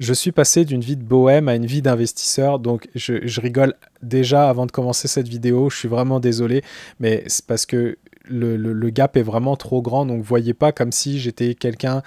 Je suis passé d'une vie de bohème à une vie d'investisseur, donc je rigole déjà avant de commencer cette vidéo, je suis vraiment désolé, mais c'est parce que le gap est vraiment trop grand, donc voyez pas comme si j'étais quelqu'un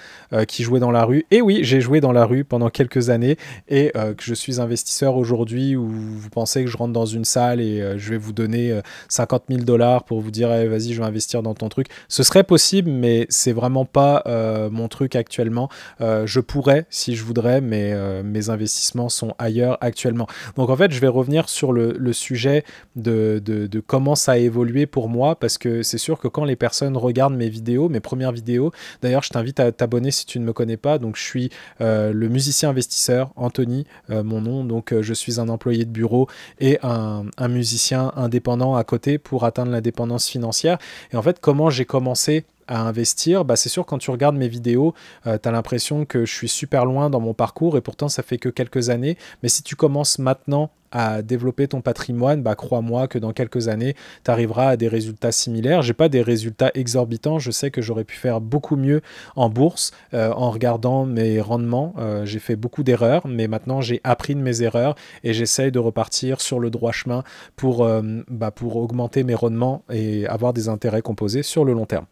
qui jouait dans la rue. Et oui, j'ai joué dans la rue pendant quelques années et que je suis investisseur aujourd'hui où vous pensez que je rentre dans une salle et je vais vous donner 50 000 dollars pour vous dire hey, vas-y, je vais investir dans ton truc. Ce serait possible, mais c'est vraiment pas mon truc actuellement. Je pourrais si je voudrais, mais mes investissements sont ailleurs actuellement. Donc en fait, je vais revenir sur le sujet de comment ça a évolué pour moi, parce que c'est sûr que quand les personnes regardent mes vidéos, mes premières vidéos, d'ailleurs je t'invite à t'abonner si tu ne me connais pas, donc je suis le musicien investisseur, Anthony, mon nom, donc je suis un employé de bureau et un musicien indépendant à côté pour atteindre l'indépendance financière. Et en fait, comment j'ai commencé à investir, bah c'est sûr quand tu regardes mes vidéos, tu as l'impression que je suis super loin dans mon parcours et pourtant ça fait que quelques années, mais si tu commences maintenant à développer ton patrimoine, bah crois-moi que dans quelques années, tu arriveras à des résultats similaires. J'ai pas des résultats exorbitants, je sais que j'aurais pu faire beaucoup mieux en bourse en regardant mes rendements. J'ai fait beaucoup d'erreurs, mais maintenant j'ai appris de mes erreurs et j'essaye de repartir sur le droit chemin pour augmenter mes rendements et avoir des intérêts composés sur le long terme.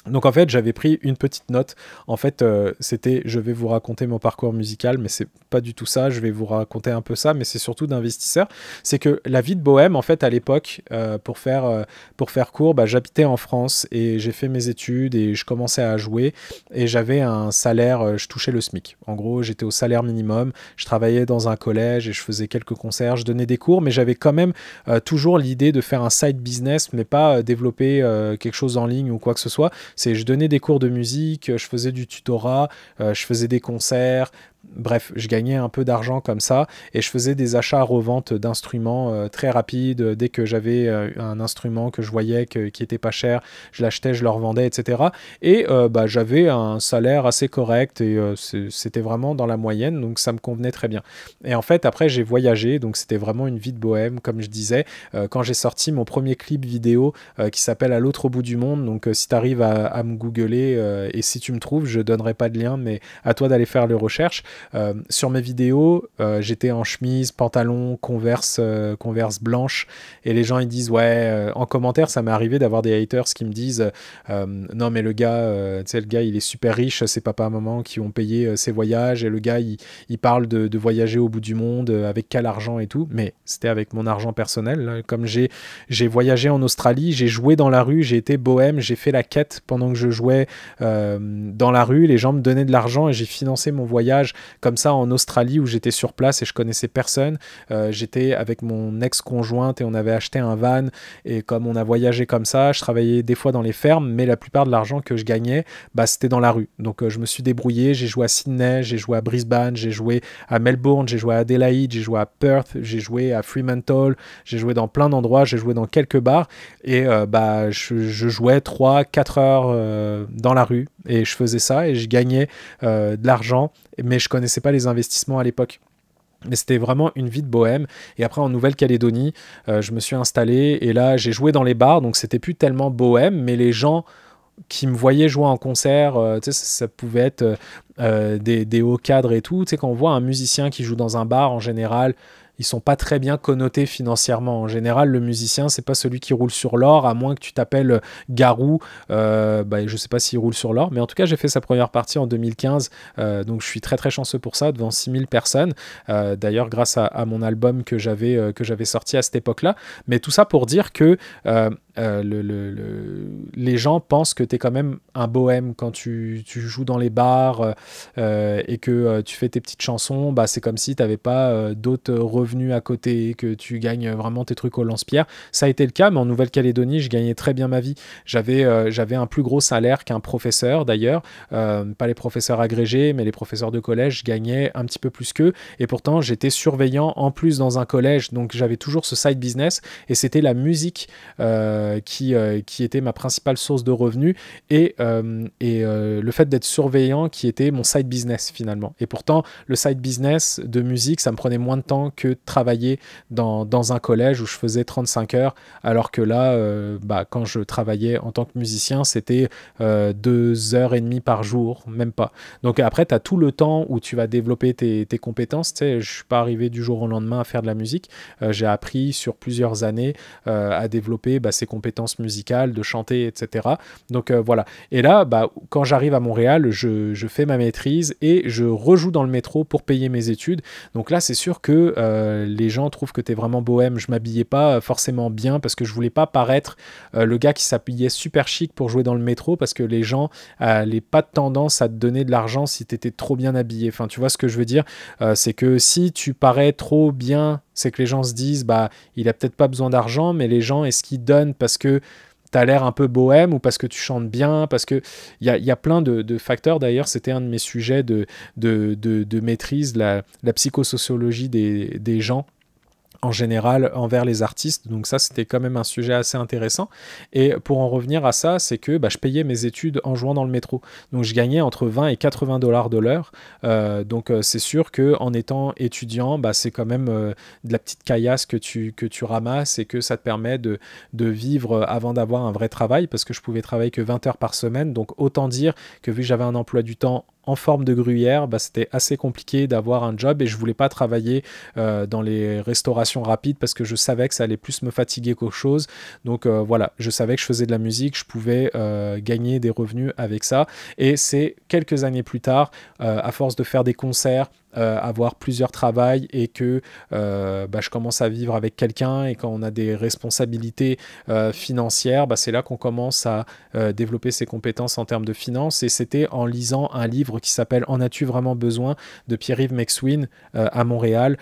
Donc en fait, j'avais pris une petite note. En fait, c'était je vais vous raconter mon parcours musical, mais c'est pas du tout ça. Je vais vous raconter un peu ça, mais c'est surtout d'investisseur. C'est que la vie de bohème, en fait, à l'époque, pour faire court, bah, j'habitais en France et j'ai fait mes études et je commençais à jouer et j'avais un salaire, je touchais le SMIC. En gros, j'étais au salaire minimum. Je travaillais dans un collège et je faisais quelques concerts, je donnais des cours, mais j'avais quand même toujours l'idée de faire un side business, mais pas développer quelque chose en ligne ou quoi que ce soit. C'est je donnais des cours de musique, je faisais du tutorat, je faisais des concerts. Bref, je gagnais un peu d'argent comme ça et je faisais des achats-reventes d'instruments très rapides. Dès que j'avais un instrument que je voyais qui était pas cher, je l'achetais, je le revendais, etc. Et bah, j'avais un salaire assez correct et c'était vraiment dans la moyenne, donc ça me convenait très bien. Et en fait, après, j'ai voyagé, donc c'était vraiment une vie de bohème, comme je disais. Quand j'ai sorti mon premier clip vidéo qui s'appelle À l'autre bout du monde, donc si tu arrives à me googler et si tu me trouves, je donnerai pas de lien, mais à toi d'aller faire les recherches. Sur mes vidéos, j'étais en chemise, pantalon, Converse blanche et les gens ils disent ouais, en commentaire ça m'est arrivé d'avoir des haters qui me disent non mais le gars, tu sais le gars il est super riche, c'est papa maman qui ont payé ses voyages et le gars il parle de voyager au bout du monde avec quel argent et tout, mais c'était avec mon argent personnel là. Comme j'ai voyagé en Australie, j'ai joué dans la rue, j'ai été bohème, j'ai fait la quête pendant que je jouais dans la rue, les gens me donnaient de l'argent et j'ai financé mon voyage comme ça en Australie où j'étais sur place et je connaissais personne. J'étais avec mon ex-conjointe et on avait acheté un van et comme on a voyagé comme ça, je travaillais des fois dans les fermes, mais la plupart de l'argent que je gagnais, bah, c'était dans la rue. Donc je me suis débrouillé, j'ai joué à Sydney, j'ai joué à Brisbane, j'ai joué à Melbourne, j'ai joué à Adelaide, j'ai joué à Perth, j'ai joué à Fremantle, j'ai joué dans plein d'endroits, j'ai joué dans quelques bars et bah, je jouais 3-4 heures dans la rue et je faisais ça et je gagnais de l'argent, mais je connaissais pas les investissements à l'époque. Mais c'était vraiment une vie de bohème. Et après, en Nouvelle-Calédonie, je me suis installé et là, j'ai joué dans les bars, donc c'était plus tellement bohème, mais les gens qui me voyaient jouer en concert, tu sais, ça pouvait être des hauts cadres et tout. Tu sais, quand on voit un musicien qui joue dans un bar, en général, ils sont pas très bien connotés financièrement. En général, le musicien, c'est pas celui qui roule sur l'or, à moins que tu t'appelles Garou. Bah, je sais pas s'il roule sur l'or, mais en tout cas, j'ai fait sa première partie en 2015. Donc, je suis très très chanceux pour ça, devant 6000 personnes. D'ailleurs, grâce à mon album que j'avais sorti à cette époque-là. Mais tout ça pour dire que les gens pensent que tu es quand même un bohème quand tu joues dans les bars et que tu fais tes petites chansons. Bah, c'est comme si tu n'avais pas d'autres revenus à côté, que tu gagnes vraiment tes trucs au lance-pierre. Ça a été le cas, mais en Nouvelle-Calédonie, je gagnais très bien ma vie. J'avais un plus gros salaire qu'un professeur d'ailleurs. Pas les professeurs agrégés, mais les professeurs de collège, je gagnais un petit peu plus qu'eux. Et pourtant, j'étais surveillant en plus dans un collège. Donc, j'avais toujours ce side business et c'était la musique. qui était ma principale source de revenus, et le fait d'être surveillant qui était mon side business finalement. Et pourtant, le side business de musique, ça me prenait moins de temps que de travailler dans un collège où je faisais 35 heures, alors que là, quand je travaillais en tant que musicien, c'était 2h30 par jour, même pas. Donc après, tu as tout le temps où tu vas développer tes compétences. Tu sais, je ne suis pas arrivé du jour au lendemain à faire de la musique. J'ai appris sur plusieurs années à développer ces compétences musicales, de chanter, etc. Donc voilà. Et là, quand j'arrive à Montréal, je fais ma maîtrise et je rejoue dans le métro pour payer mes études. Donc là, c'est sûr que les gens trouvent que tu es vraiment bohème. Je m'habillais pas forcément bien parce que je voulais pas paraître le gars qui s'habillait super chic pour jouer dans le métro, parce que les gens n'avaient pas de tendance à te donner de l'argent si tu étais trop bien habillé. Enfin, tu vois ce que je veux dire? C'est que si tu parais trop bien, c'est que les gens se disent il a peut-être pas besoin d'argent, mais les gens, est-ce qu'ils donnent parce que tu as l'air un peu bohème ou parce que tu chantes bien? Parce qu'il y a plein de facteurs. D'ailleurs, c'était un de mes sujets de maîtrise, la psychosociologie des gens en général envers les artistes. Donc ça, c'était quand même un sujet assez intéressant. Et pour en revenir à ça, c'est que je payais mes études en jouant dans le métro. Donc je gagnais entre 20 et 80 dollars de l'heure. Donc c'est sûr qu'en étant étudiant, c'est quand même de la petite caillasse que tu ramasses, et que ça te permet de vivre avant d'avoir un vrai travail, parce que je pouvais travailler que 20 heures par semaine. Donc autant dire que vu que j'avais un emploi du temps en forme de gruyère, c'était assez compliqué d'avoir un job, et je voulais pas travailler dans les restaurations rapides parce que je savais que ça allait plus me fatiguer qu'autre chose. Donc voilà, je savais que je faisais de la musique, je pouvais gagner des revenus avec ça. Et c'est quelques années plus tard, à force de faire des concerts, avoir plusieurs travails, et que je commence à vivre avec quelqu'un, et quand on a des responsabilités financières, c'est là qu'on commence à développer ses compétences en termes de finances. Et c'était en lisant un livre qui s'appelle En as-tu vraiment besoin, de Pierre-Yves McSween à Montréal,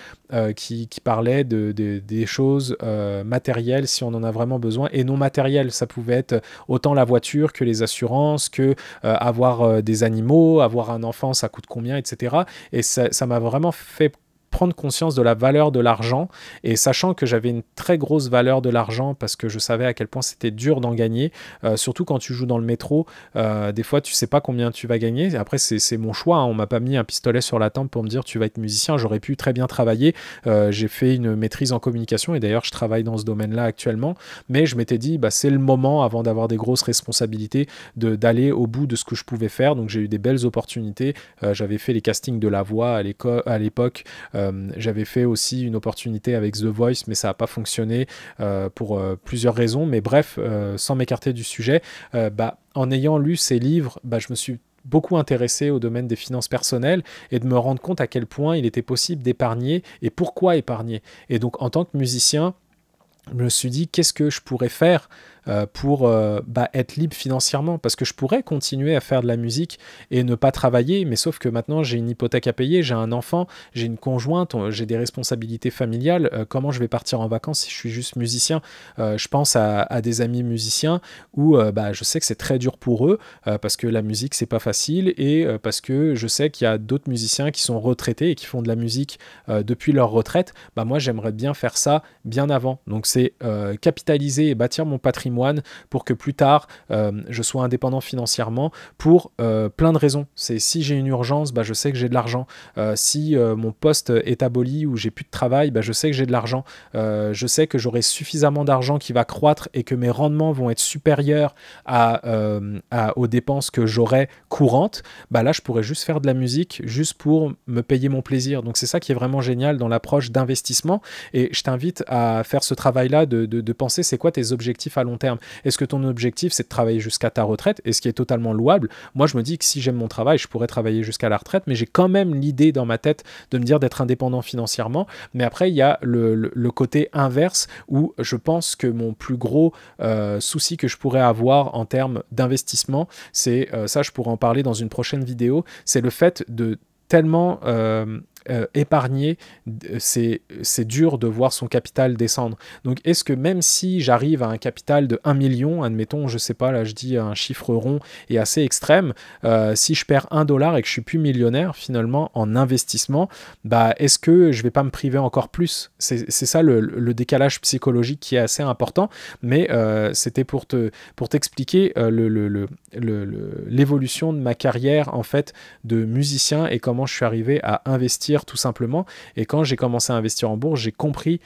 qui parlait des choses matérielles si on en a vraiment besoin, et non matérielles. Ça pouvait être autant la voiture que les assurances, que avoir des animaux, avoir un enfant, ça coûte combien, etc. Et ça m'a vraiment fait prendre conscience de la valeur de l'argent, et sachant que j'avais une très grosse valeur de l'argent parce que je savais à quel point c'était dur d'en gagner, surtout quand tu joues dans le métro. Des fois tu sais pas combien tu vas gagner. Après c'est mon choix, hein. On m'a pas mis un pistolet sur la tempe pour me dire tu vas être musicien. J'aurais pu très bien travailler. J'ai fait une maîtrise en communication, et d'ailleurs je travaille dans ce domaine-là actuellement, mais je m'étais dit c'est le moment, avant d'avoir des grosses responsabilités, d'aller au bout de ce que je pouvais faire. Donc j'ai eu des belles opportunités. J'avais fait les castings de La Voix à l'époque. J'avais fait aussi une opportunité avec The Voice, mais ça n'a pas fonctionné pour plusieurs raisons. Mais bref, sans m'écarter du sujet, en ayant lu ces livres, je me suis beaucoup intéressé au domaine des finances personnelles, et de me rendre compte à quel point il était possible d'épargner, et pourquoi épargner. Et donc en tant que musicien, je me suis dit qu'est-ce que je pourrais faire pour être libre financièrement, parce que je pourrais continuer à faire de la musique et ne pas travailler, mais sauf que maintenant j'ai une hypothèque à payer, j'ai un enfant, j'ai une conjointe, j'ai des responsabilités familiales. Comment je vais partir en vacances si je suis juste musicien? Je pense à des amis musiciens où je sais que c'est très dur pour eux, parce que la musique c'est pas facile, et parce que je sais qu'il y a d'autres musiciens qui sont retraités et qui font de la musique depuis leur retraite. Moi j'aimerais bien faire ça bien avant, donc c'est capitaliser et bâtir mon patrimoine pour que plus tard je sois indépendant financièrement, pour plein de raisons. C'est si j'ai une urgence, je sais que j'ai de l'argent. Si mon poste est aboli ou j'ai plus de travail, je sais que j'ai de l'argent. Je sais que j'aurai suffisamment d'argent qui va croître, et que mes rendements vont être supérieurs aux dépenses que j'aurai courantes. Là je pourrais juste faire de la musique juste pour me payer mon plaisir. Donc c'est ça qui est vraiment génial dans l'approche d'investissement, et je t'invite à faire ce travail-là de penser c'est quoi tes objectifs à long terme. Est-ce que ton objectif c'est de travailler jusqu'à ta retraite, et ce qui est totalement louable? Moi je me dis que si j'aime mon travail, je pourrais travailler jusqu'à la retraite, mais j'ai quand même l'idée dans ma tête de me dire d'être indépendant financièrement. Mais après il y a le côté inverse, où je pense que mon plus gros souci que je pourrais avoir en termes d'investissement, c'est ça, je pourrais en parler dans une prochaine vidéo, c'est le fait de tellement épargner, c'est dur de voir son capital descendre. Donc est-ce que même si j'arrive à un capital de 1 million, admettons, je sais pas, là je dis un chiffre rond et assez extrême, si je perds 1 dollar et que je suis plus millionnaire finalement en investissement, bah est-ce que je vais pas me priver encore plus? C'est ça le décalage psychologique qui est assez important, mais c'était pour t'expliquer l'évolution de ma carrière en fait de musicien et comment je suis arrivé à investir tout simplement. Et quand j'ai commencé à investir en bourse, j'ai compris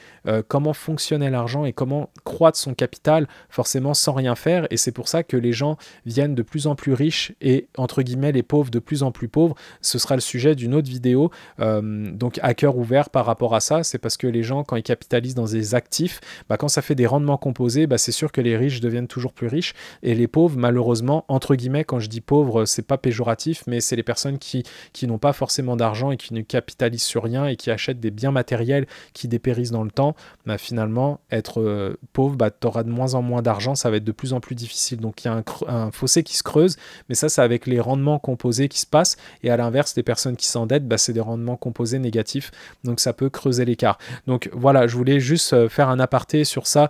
comment fonctionnait l'argent et comment croître son capital forcément sans rien faire. Et c'est pour ça que les gens viennent de plus en plus riches et entre guillemets les pauvres de plus en plus pauvres. Ce sera le sujet d'une autre vidéo, donc à cœur ouvert par rapport à ça. C'est parce que les gens, quand ils capitalisent dans des actifs, bah, quand ça fait des rendements composés, bah, c'est sûr que les riches deviennent toujours plus riches et les pauvres, malheureusement, entre guillemets, quand je dis pauvres, c'est pas péjoratif, mais c'est les personnes qui n'ont pas forcément d'argent et qui ne capitalisent sur rien et qui achètent des biens matériels qui dépérissent dans le temps. Bah, finalement, être pauvre, bah, tu auras de moins en moins d'argent, ça va être de plus en plus difficile. Donc il y a un fossé qui se creuse, mais ça, c'est avec les rendements composés qui se passent. Et à l'inverse, les personnes qui s'endettent, bah, c'est des rendements composés négatifs. Donc ça peut creuser l'écart. Donc voilà, je voulais juste faire un aparté sur ça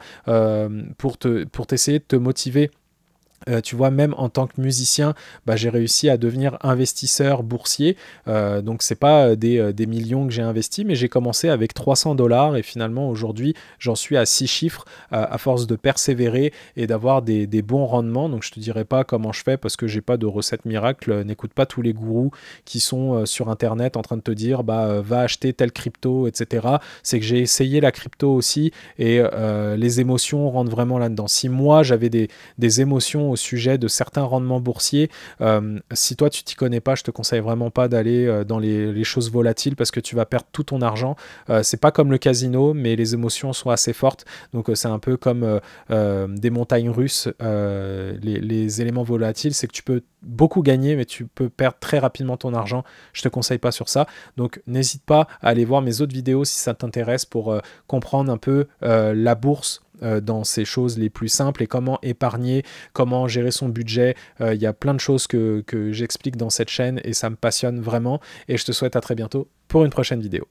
pour t'essayer de te motiver. Tu vois, même en tant que musicien, bah, j'ai réussi à devenir investisseur boursier. Donc, c'est pas des millions que j'ai investis, mais j'ai commencé avec 300 dollars et finalement, aujourd'hui, j'en suis à 6 chiffres à force de persévérer et d'avoir des bons rendements. Donc, je te dirai pas comment je fais parce que j'ai pas de recette miracle. N'écoute pas tous les gourous qui sont sur Internet en train de te dire bah, va acheter telle crypto, etc. C'est que j'ai essayé la crypto aussi et les émotions rentrent vraiment là-dedans. Si moi, j'avais des émotions au sujet de certains rendements boursiers. Si toi tu t'y connais pas, je te conseille vraiment pas d'aller dans les choses volatiles parce que tu vas perdre tout ton argent. C'est pas comme le casino, mais les émotions sont assez fortes. Donc c'est un peu comme des montagnes russes. Les éléments volatiles, c'est que tu peux beaucoup gagner, mais tu peux perdre très rapidement ton argent. Je te conseille pas sur ça. Donc n'hésite pas à aller voir mes autres vidéos si ça t'intéresse pour comprendre un peu la bourse dans ces choses les plus simples et comment épargner, comment gérer son budget. Il y a plein de choses que j'explique dans cette chaîne et ça me passionne vraiment et je te souhaite à très bientôt pour une prochaine vidéo.